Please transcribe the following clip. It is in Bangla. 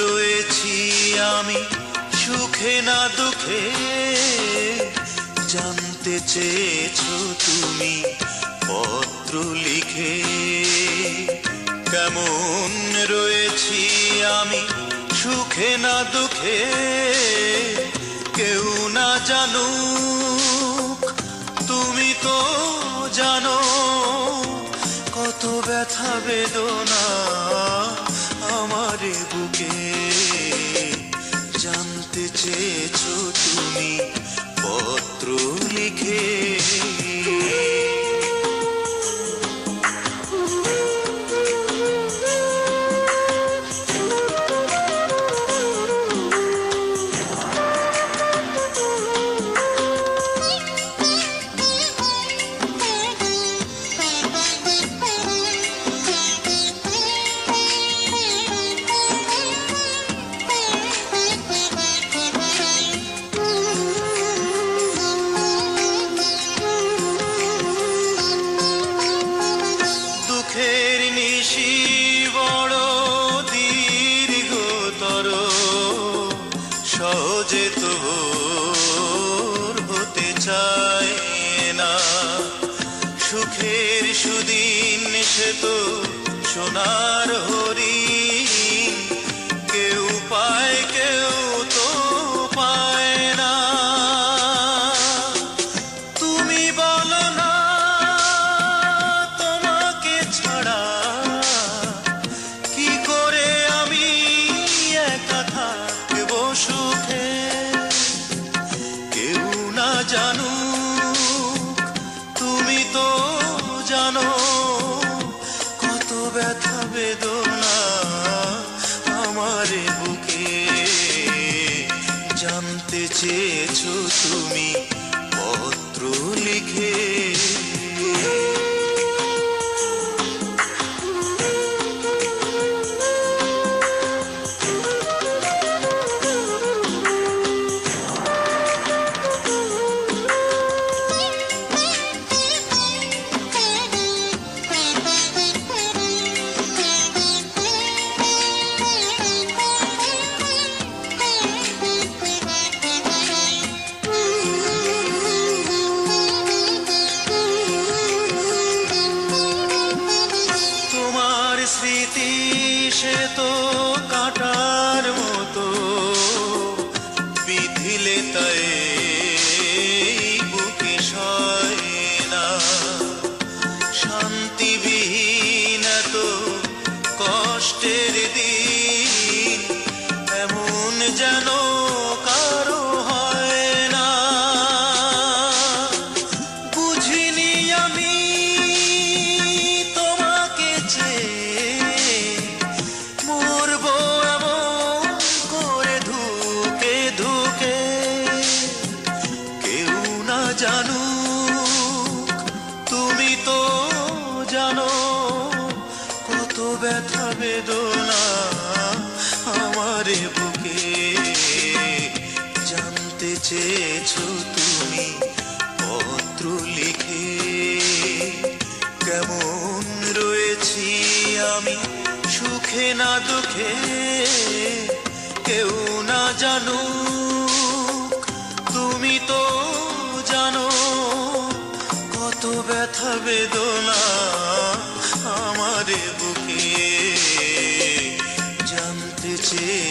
রয়েছি আমি সুখে না দুঃখে, জানতে চেয়েছো তুমি পত্র লিখে। কেমন রয়েছি আমি সুখে না দুঃখে, কেউ না জানুক তুমি তো জানো। কত ব্যথা বেদনা আমার বুকে, জানতে চেয়েছো তুমি পত্র লিখে। দুঃখের নিশি বড় দীর্ঘতর, সহজে তো ভোর হতে চায় না। সুখের সুদিন সে তো সোনার হরিণ, কেউ পায় কেউ তো পায় না। তুমি বলো না তোমাকে ছাড়া কি করে আমি একা থাকবো সুখে। কেউ না জানুক তুমি তো জানো, কত ব্যথা বেদনা আমার বুকে, জানতে চেয়েছো তুমি পত্র লিখে। স্মৃতি সে তো কাটার মতো বিধিলে তাই বুকে সয় না। শান্তিবিহীন তো কষ্টের দিন এমন যেন কারো হয় না। বুঝিনি আমি তোমাকে চেয়ে মরবো এমন করে ধুকে ধুকে। কেউ না জানুক তুমি তো জানো, কত ব্যথা বেদনা আমার বুকে, জানতে চেয়েছো তুমি পত্র লিখে। কেমন রয়েছি আমি সুখে না দুঃখে, কেউ না জানুক তুমি তো জানো, কত ব্যথা বেদনা আমার বুকে, জানতে চেয়ে